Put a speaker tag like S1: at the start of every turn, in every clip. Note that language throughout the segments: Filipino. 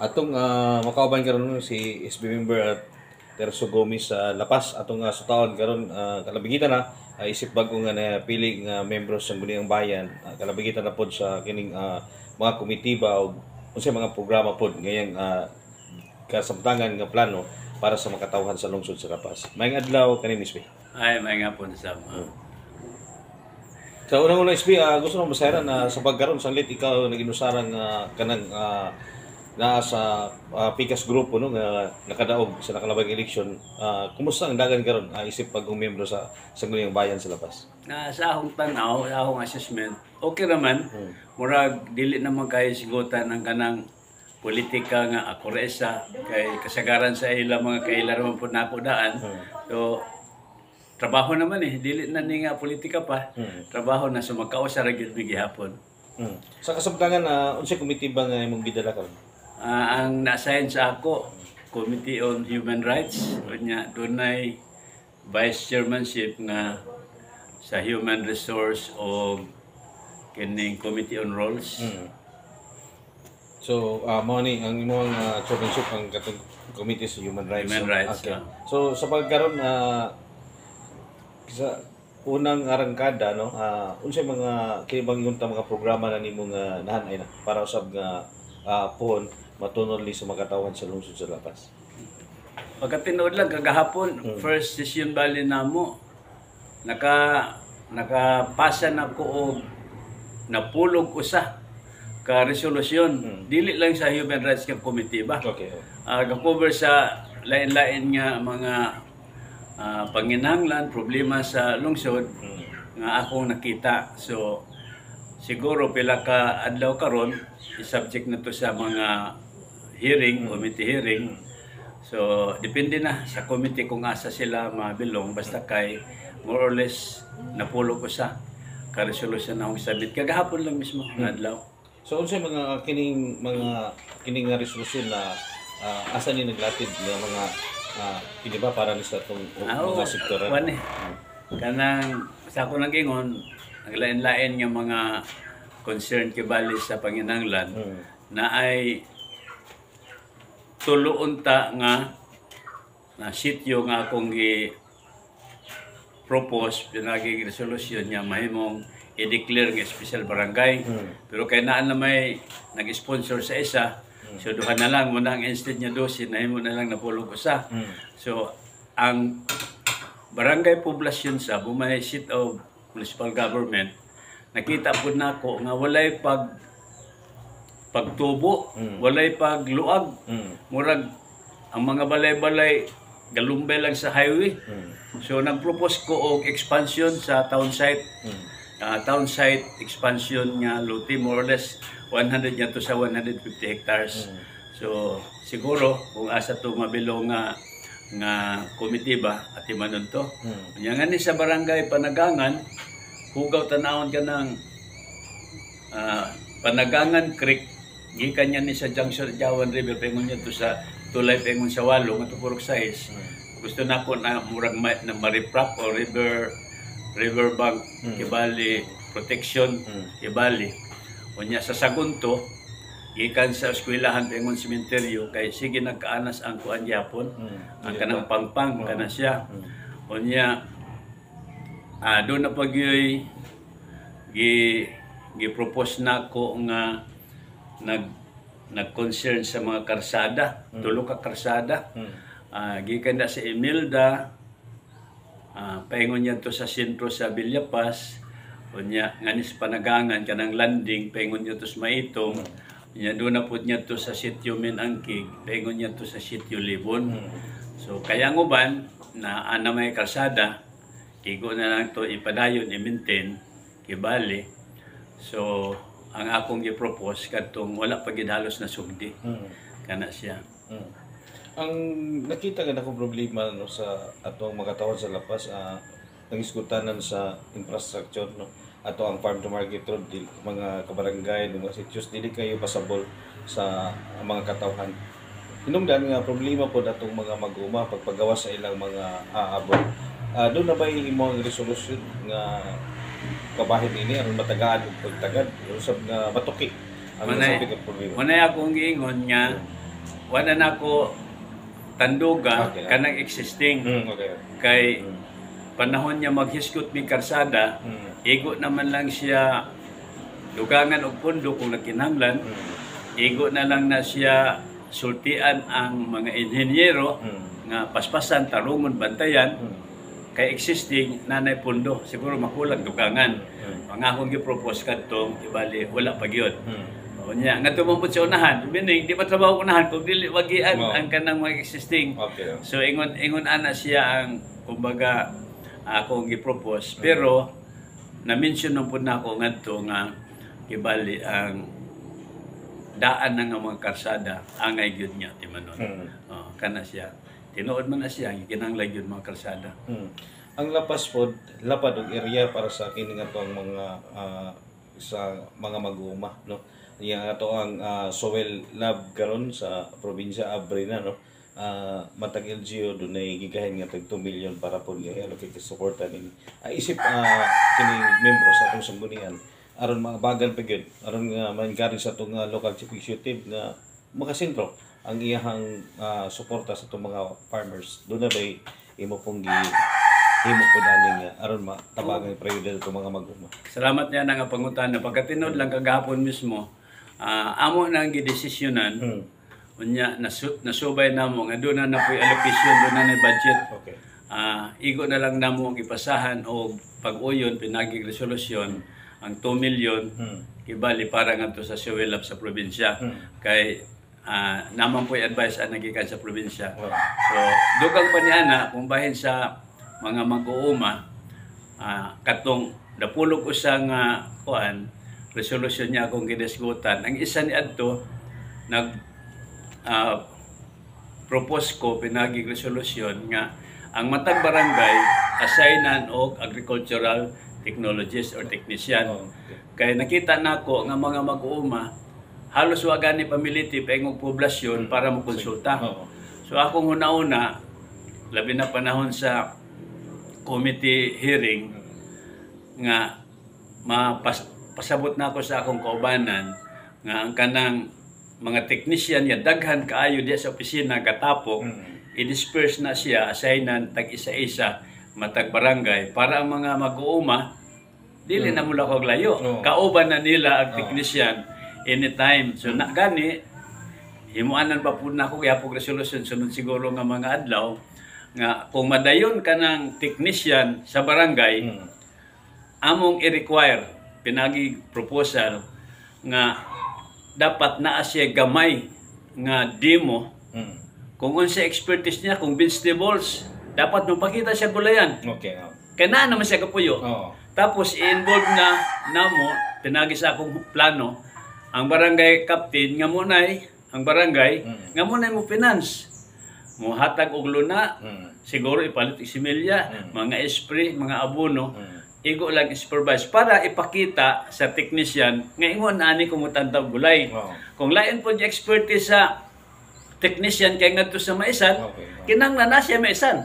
S1: Atong makauban karon si SB member at Terso Gomez sa Lapas atong sutaon karon kalabigitan na isip bago nga na pili nga membro sa Guniang Bayan kalabigitan na pod sa kining mga komitiba o unsay mga programa pod ngayang kasamtangan nga plano para sa makatawhan sa lungsod sa Lapas. Maayong adlaw kanin SB.
S2: Ay, may nga po sa
S1: Sa unang-unang SB, gusto nang masayaran na sa pagkaroon sa lit ikaw naginusarang kanang naa sa Pikas Grupo no nga nakadaog sa nakalabang eleksyon. Kumusta ang dagan karon isip pagong miyembro sa Sangguniang Bayan sa Lapas?
S2: sa akong tanaw, sa akong assessment, okay naman. Murag, dili naman kayo sigutan ng kanang politika nga akuresa kay kasagaran sa ilang mga kailaraman po na daan. So, trabaho naman dili na ni nga politika pa. Trabaho na sumakaw sa ragid gihapon.
S1: Sa kasamtangan unsay komitiba nga imong gidala karon?
S2: Ang na-assign sa ako, Committee on Human Rights, dunay vice chairmanship nga sa Human Resource o kining Committee on Roles.
S1: So, mo ni ang imong chairmanship ang katong Committee sa Human Rights.
S2: Human Rights.
S1: Okay. So, sa pagkaroon sa unang arangkada no, unsay mga kinibang yung mga programa na nimo nga nahanay na para usab nga pohon matunod li sa makatawhan sa lungsod sa Lapas.
S2: Pagkatinood lang kagahapon, first session bali namo nakapasa na ko og napulog usa ka resolusyon dili lang sa Human Rights Committee ba.
S1: Okay.
S2: Ga-cover sa lain-lain nga mga panginahanglan, problema sa lungsod nga akong nakita. So siguro pila ka adlaw karon i-subject na to sa mga hearing, committee hearing. So depende na sa committee kung asa sila mabilong, basta kay more or less napulog ko sa ka-resolution na akong submit kagahapon lang mismo ng adlaw.
S1: So unsay mga kining nga resolusyon na asa ni naglatid nga mga kini ba para ni sa tong mga sektor?
S2: Kanang sa ako nagingon naglain-lain nga mga concern kibali sa panginahanglan na ay tuluunta nga na sityo nga akong propose pinaging resolution niya mahimong i-declare nga special barangay. Pero kay naan na may nag-sponsor sa isa, so duha na lang muna ang instead niya 12 na na lang napulog usa. So ang barangay poblasyon sa Bumay Seat of Municipal Government nakita po nako nga walay pagtubo, walay pagluag. Murag ang mga balay-balay galumbay lang sa highway. So nag-propose ko og expansion sa town site. Town site expansion nga luti more or less 100 nga to sa 150 hectares. So siguro kung asa to mabilong nga komitiba at imanon to. Nya nga ni sa barangay Panagangan hugaw tanawon ka ng Panagangan Creek gikan niya ni sa junction Jawan River pengon niya to sa tulay pengon sa Walo nga purok size. Gusto na ko na murag na mariprap o river bank kibali protection kibali unya sa Sagunto gikan sa eskwelahan pengon sementeryo kay sige nagkaanas ang kuan gyapon ang kanang pangpang kana siya unya do na pag gi-propose na ko nga nag-concern sa mga karsada, tulo ka karsada. Gikan na sa Imelda, paingon niya to sa sentro sa Villapas, unya nga sa Panagangan kanang landing, paingon niya to sa Maitong, unya doon na po niya to sa Sitio Minangkig, paingon niya to sa Sitio Libon. So kaya nguban na may karsada, igo na lang to ipadayon, i-maintain, kibali. So ang akong gi-propose kadtong wala pa gid halos na sugdi kana siya.
S1: Ang nakita nga akong problema no sa atong makatawhan sa Lapas nangisgutanan sa infrastructure no ato ang farm to market road mga kabarangay mga sityos dili kayo pasabol sa mga katawhan. Hinungdan nga problema po atong mga mag-uma pagpagawa sa ilang mga aabot. Doon na ba imong resolution nga kabahin ini aron matagaan og pagtagad usab nga matuki ang sabi nga problema.
S2: Manay akong giingon nga wala na ako tanduga
S1: Okay.
S2: kanang existing
S1: Okay.
S2: kay panahon niya maghiskot mi karsada, igo naman lang siya dugangan og pundo kung nagkinahanglan, igo na lang na siya sultian ang mga inhenyero nga paspasan, tarungon, bantayan, kay existing nanay pundo siguro makulang dugangan. Pangakong gi-propose kadtong ibali wala pa gyud. O nya ngadto man pud sa unahan, meaning di pa trabaho unahan kung dili wagian ang kanang mga existing.
S1: Okay.
S2: So ingon ana siya ang kumbaga akong gi-propose, pero na-mention na pud nako ngadto nga kibali ang daan na nga mga karsada angay gyud niya timanon. Kana siya. Tinuod man na siya gikinahanglan gyud mga karsada.
S1: Ang lapas pod, lapad og area para sa kini nga ang mga sa mga mag-uuma, no. Yang ato ang soil lab karon sa probinsya Abri na, no. Matag LGU dunay gigahin nga tag 2 million para pod i-allocate sa suporta ni isip kini membro sa atong sanggunian aron mabagal pa gyud aron nga ma-encourage sa atong local chief executive nga makasentro ang iyahang suporta sa itong mga farmers. Doon na ba'y imo pong himo po nanin aron matabagan yung prioridad itong mga mag-uma.
S2: Salamat niya nga pangutan na pagkatinod lang kagahapon mismo, amo na ang gidesisyonan, unya nasubay na mo, nga doon na po allocation, doon na budget.
S1: Okay.
S2: Igo na lang namo ang ipasahan o pag-uyon, pinaging resolusyon, ang 2 million, ibali para nga to sa Soil Lab sa probinsya. Kay naman po i-advise ang nagikan sa probinsya. So, dugang pa niya na, kung bahin sa mga mag-uuma, katong napulog ko sa resolution niya akong gidesgutan. Ang isa ni Adto, propose ko, pinaging resolution nga, ang matag barangay, assignan og agricultural technologist or technician. Kaya nakita nako nga mga mag-uuma, halos wa gani pamiliti paingog poblasyon para makonsulta. So akong una-una, labi na panahon sa committee hearing nga pasabot na ako sa akong kaubanan nga ang kanang mga technician ya daghan kaayo diya sa opisina katapok, i-disperse na siya, assignan tag isa-isa matag barangay para ang mga mag-uuma dili na mula kog layo. Kauban na nila ang technician anytime. So na gani himuanan pa pud nako kaya pug resolution sunod siguro nga mga adlaw nga kung madayon ka ng technician sa barangay, among i-require pinagi proposal nga dapat naa siya gamay nga demo kung unsa expertise niya, kung vegetables dapat mapakita siya gulayan.
S1: Okay.
S2: Kaya na naman siya kapuyo. Tapos i-involve na namo pinagi sa akong plano ang barangay captain nga munay ang barangay nga munay mo finance mo hatag og luna, siguro ipalit similya, mga spray, mga abono, igo lang supervise para ipakita sa technician nga ingon ani kung mutantaw gulay. Kung lain po di expertise sa technician kay ngadto sa maisan, kinahanglan na siya maisan.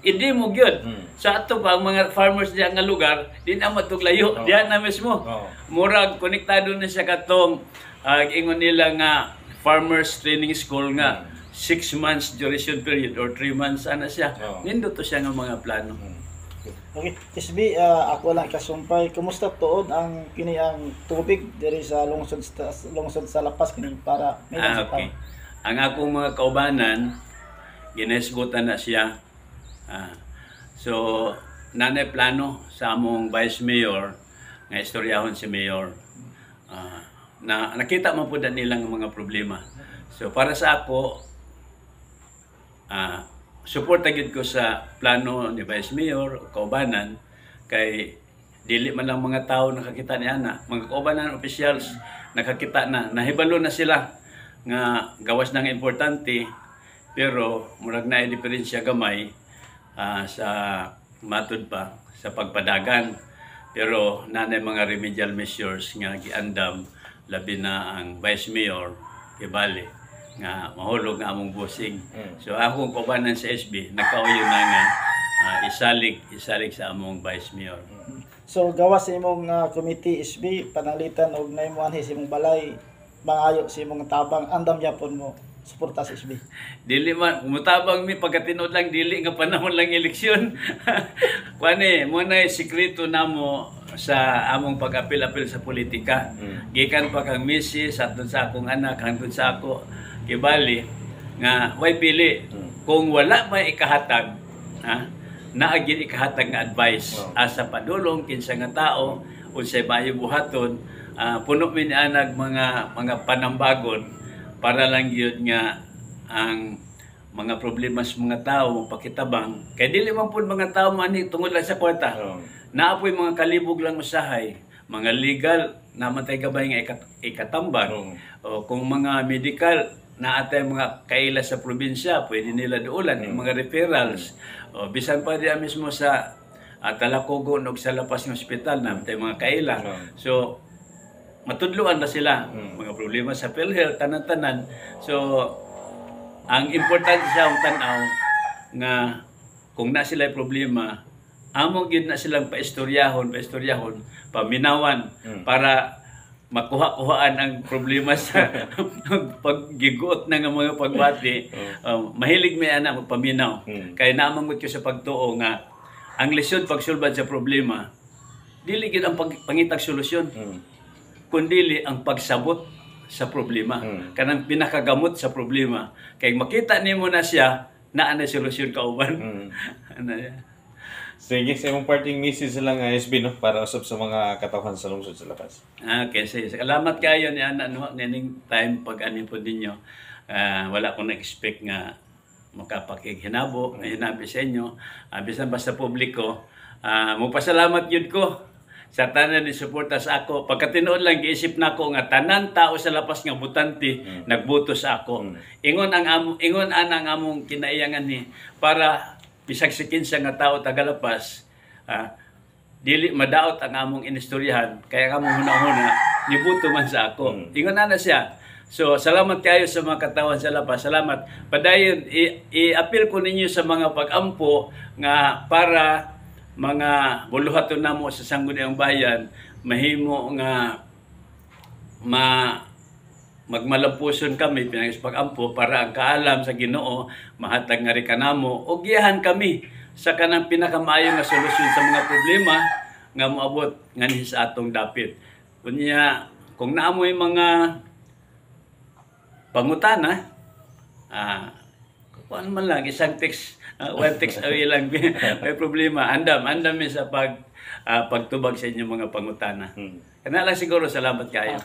S2: Hindi mo gyud. Sa ato pa ang mga farmers diya nga lugar, di na matuglayo, diyan na mismo. Murag konektado na siya katong ingon nila nga farmers training school nga 6 months duration period or 3 months ana siya. Nindot to siya nga mga plano.
S3: Okay, SB, ako lang kasumpay. Kumusta tuod ang kini ang tubig diri sa lungsod sa Lapas kini para
S2: okay. Ang akong mga kaubanan ginesgutan na siya. So nanay plano sa among vice mayor nga istoryahon si mayor. Na nakita mo po nilang mga problema. So para sa ako support agad ko sa plano ni Vice Mayor, kaubanan, kay dili man lang mga tao nakakita niya na, mga kaubanan officials nakakita na, nahibalo na sila nga gawas nang importante, pero murag na diferensya gamay sa matud pa sa pagpadagan. Pero nanay mga remedial measures nga giandam labi na ang Vice Mayor Kibali nga mahulog nga among bossing. So akong kaubanan sa SB nakauyo na nga isalig sa among Vice Mayor.
S3: So gawas sa imong committee SB panalitan og naimuan sa imong balay mangayo sa imong tabang andam yapon mo suporta sa SB.
S2: Dili man mutabang mi pagkatinud lang dili nga panahon lang eleksyon. Kuani mo na sikreto namo sa among pag-apil-apil sa politika. Gikan pa kang misis at sa akong anak hangtod sa ako kibali nga way pili kung wala may ikahatag ha naagin ikahatag nga advice asa padulong kinsa nga tao unsay maayo buhaton puno min anag mga panambagon para lang yun nga ang mga problema sa mga tao pakitabang kay dili man pud mga tao mani tungod lang sa kwarta naapoy mga kalibog lang usahay mga legal namatay gabay nga ikatambang o kung mga medical naatay mga kaila sa probinsya pwede nila duulan yung mga referrals o bisan pa diya mismo sa Talacogon o sa lapas ng ospital namatay mga kaila so matudluan na sila mga problema sa PhilHealth tanan-tanan so ang importante sa akong tan-aw nga kung na sila problema amo gyud na silang paistoryahon paminawan para makuha-kuhaan ang problema sa paggiguot na nga mga pagbati mahilig may ana magpaminaw kay naamangot ko sa pagtuo nga ang lesyon pagsulbad sa problema dili gyud ang pangitag solusyon kundili ang pagsabot sa problema. Kanang pinakagamot sa problema. Kay makita nimo na siya, naa na solusyon kauban. Ano yan?
S1: Sige, sa imong parting message lang SB no para usab sa mga katawhan sa lungsod sa lapas.
S2: Okay, sige. Salamat kayo ni ana no nining time pag-anin po ninyo. Wala ko na-expect nga makapakighinabo, hinabi sa inyo. Bisan ba sa publiko, magpasalamat yun ko sa tanan ni suporta sa ako. Pagkatinuod lang giisip nako nga tanan tao sa lapas nga butante nagboto sa ako. Ingon ang among kinaiyangan ni para bisag sa kinsa nga tao tagalapas dili madaot ang among inistoryahan kaya among hunahuna nibuto man sa ako. Ingon na siya. So salamat kayo sa mga katawan sa lapas. Salamat. Padayon i-appeal ko ninyo sa mga pag-ampo nga para mga buluhaton namo sa sangguniang bayan mahimo nga magmalampuson kami pinagis pag-ampo para ang kaalam sa Ginoo mahatag nga kanamo og giyahan kami sa kanang pinakamaayo nga solusyon sa mga problema nga moabot nganhi sa atong dapit. Kunya kung naamoy mga pangutana kuan man lang isang text one text away lang may problema andam mi sa pagtubag sa inyong mga pangutana. Kana lang siguro salamat kayo.